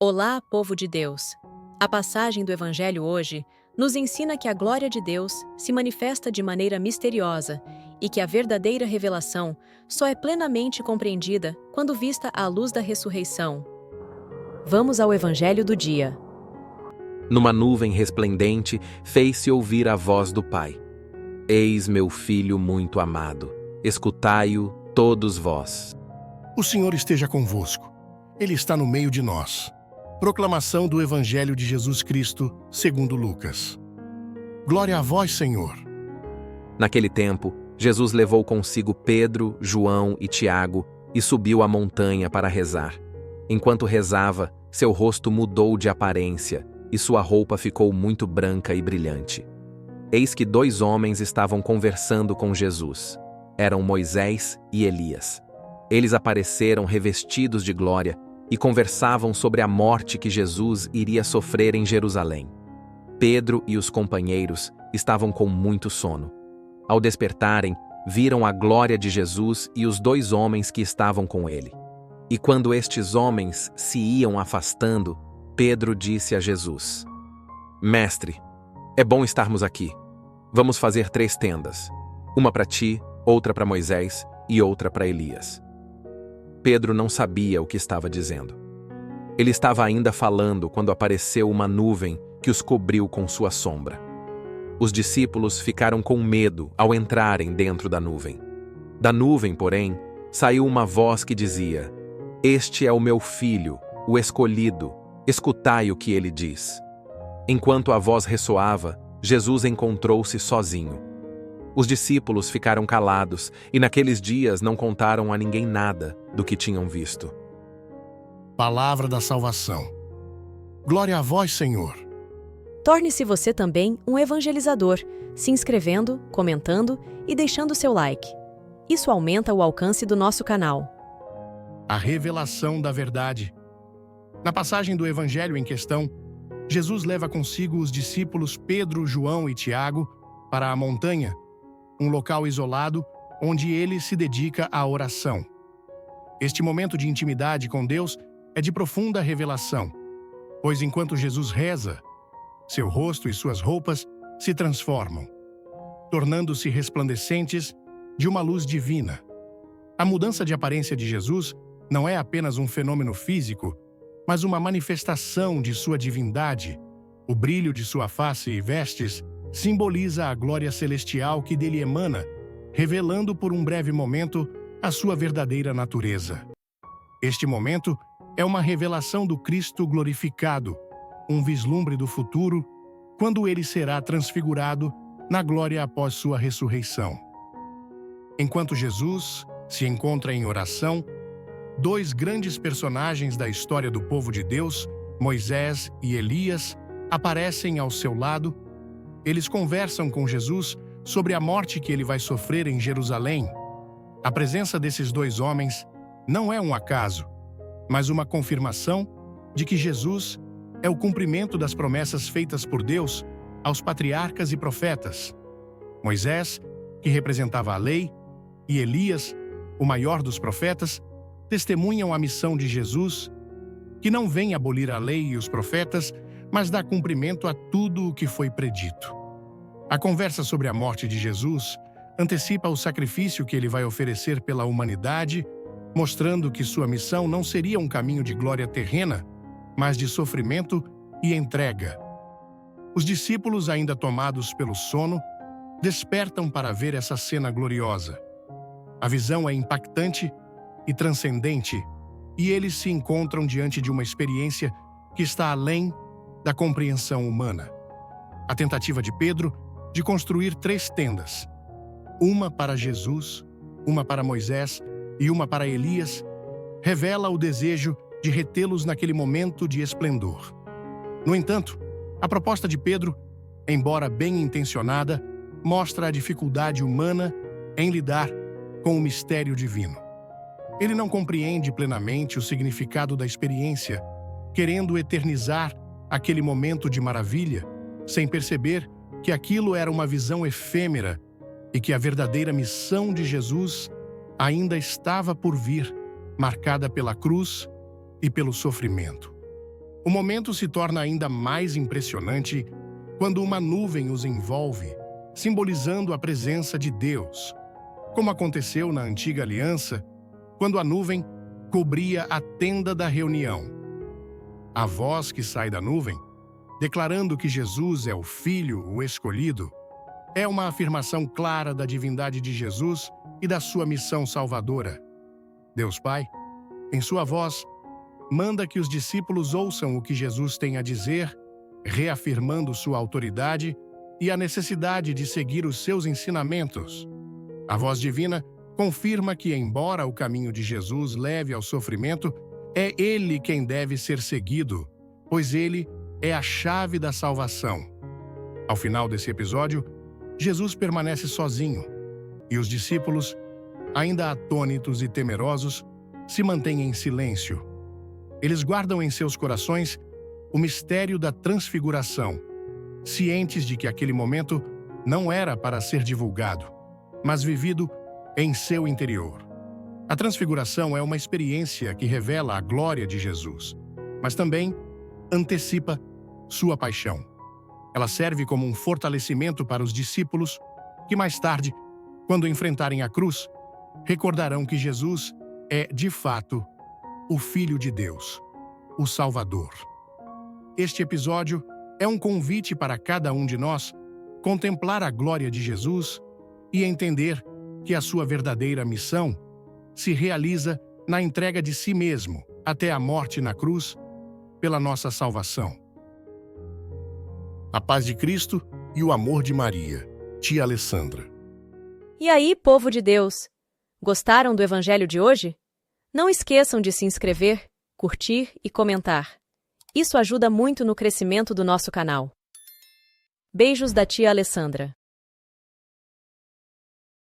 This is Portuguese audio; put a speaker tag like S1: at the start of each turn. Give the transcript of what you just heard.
S1: Olá, povo de Deus! A passagem do Evangelho hoje nos ensina que a glória de Deus se manifesta de maneira misteriosa e que a verdadeira revelação só é plenamente compreendida quando vista à luz da ressurreição. Vamos ao Evangelho do dia.
S2: Numa nuvem resplendente, fez-se ouvir a voz do Pai. Eis meu Filho muito amado, escutai-o todos vós.
S3: O Senhor esteja convosco. Ele está no meio de nós. Proclamação do Evangelho de Jesus Cristo, segundo Lucas. Glória a vós, Senhor.
S2: Naquele tempo, Jesus levou consigo Pedro, João e Tiago e subiu a montanha para rezar. Enquanto rezava, seu rosto mudou de aparência e sua roupa ficou muito branca e brilhante. Eis que dois homens estavam conversando com Jesus. Eram Moisés e Elias. Eles apareceram revestidos de glória e conversavam sobre a morte que Jesus iria sofrer em Jerusalém. Pedro e os companheiros estavam com muito sono. Ao despertarem, viram a glória de Jesus e os dois homens que estavam com ele. E quando estes homens se iam afastando, Pedro disse a Jesus: Mestre, é bom estarmos aqui. Vamos fazer 3 tendas. Uma para ti, outra para Moisés e outra para Elias. Pedro não sabia o que estava dizendo. Ele estava ainda falando quando apareceu uma nuvem que os cobriu com sua sombra. Os discípulos ficaram com medo ao entrarem dentro da nuvem. Da nuvem, porém, saiu uma voz que dizia: Este é o meu filho, o escolhido, escutai o que ele diz. Enquanto a voz ressoava, Jesus encontrou-se sozinho. Os discípulos ficaram calados e naqueles dias não contaram a ninguém nada do que tinham visto.
S3: Palavra da salvação. Glória a vós, Senhor.
S1: Torne-se você também um evangelizador, se inscrevendo, comentando e deixando seu like. Isso aumenta o alcance do nosso canal.
S3: A revelação da verdade. Na passagem do Evangelho em questão, Jesus leva consigo os discípulos Pedro, João e Tiago para a montanha, um local isolado onde ele se dedica à oração. Este momento de intimidade com Deus é de profunda revelação, pois enquanto Jesus reza, seu rosto e suas roupas se transformam, tornando-se resplandecentes de uma luz divina. A mudança de aparência de Jesus não é apenas um fenômeno físico, mas uma manifestação de sua divindade. O brilho de sua face e vestes simboliza a glória celestial que dele emana, revelando por um breve momento a sua verdadeira natureza. Este momento é uma revelação do Cristo glorificado, um vislumbre do futuro, quando ele será transfigurado na glória após sua ressurreição. Enquanto Jesus se encontra em oração, 2 grandes personagens da história do povo de Deus, Moisés e Elias, aparecem ao seu lado. Eles conversam com Jesus sobre a morte que ele vai sofrer em Jerusalém. A presença desses 2 homens não é um acaso, mas uma confirmação de que Jesus é o cumprimento das promessas feitas por Deus aos patriarcas e profetas. Moisés, que representava a lei, e Elias, o maior dos profetas, testemunham a missão de Jesus, que não vem abolir a lei e os profetas, mas dá cumprimento a tudo o que foi predito. A conversa sobre a morte de Jesus antecipa o sacrifício que ele vai oferecer pela humanidade, mostrando que sua missão não seria um caminho de glória terrena, mas de sofrimento e entrega. Os discípulos, ainda tomados pelo sono, despertam para ver essa cena gloriosa. A visão é impactante e transcendente, e eles se encontram diante de uma experiência que está além da compreensão humana. A tentativa de Pedro de construir 3 tendas, uma para Jesus, uma para Moisés e uma para Elias, revela o desejo de retê-los naquele momento de esplendor. No entanto, a proposta de Pedro, embora bem intencionada, mostra a dificuldade humana em lidar com o mistério divino. Ele não compreende plenamente o significado da experiência, querendo eternizar aquele momento de maravilha, sem perceber que aquilo era uma visão efêmera e que a verdadeira missão de Jesus ainda estava por vir, marcada pela cruz e pelo sofrimento. O momento se torna ainda mais impressionante quando uma nuvem os envolve, simbolizando a presença de Deus, como aconteceu na antiga aliança, quando a nuvem cobria a tenda da reunião. A voz que sai da nuvem, declarando que Jesus é o Filho, o escolhido, é uma afirmação clara da divindade de Jesus e da sua missão salvadora. Deus Pai, em sua voz, manda que os discípulos ouçam o que Jesus tem a dizer, reafirmando sua autoridade e a necessidade de seguir os seus ensinamentos. A voz divina confirma que, embora o caminho de Jesus leve ao sofrimento, é ele quem deve ser seguido, pois ele é a chave da salvação. Ao final desse episódio, Jesus permanece sozinho, e os discípulos, ainda atônitos e temerosos, se mantêm em silêncio. Eles guardam em seus corações o mistério da transfiguração, cientes de que aquele momento não era para ser divulgado, mas vivido em seu interior. A transfiguração é uma experiência que revela a glória de Jesus, mas também antecipa sua paixão. Ela serve como um fortalecimento para os discípulos que mais tarde, quando enfrentarem a cruz, recordarão que Jesus é, de fato, o Filho de Deus, o Salvador. Este episódio é um convite para cada um de nós contemplar a glória de Jesus e entender que a sua verdadeira missão se realiza na entrega de si mesmo até a morte na cruz pela nossa salvação. A paz de Cristo e o amor de Maria, tia Alessandra.
S1: E aí, povo de Deus, gostaram do evangelho de hoje? Não esqueçam de se inscrever, curtir e comentar. Isso ajuda muito no crescimento do nosso canal. Beijos da tia Alessandra.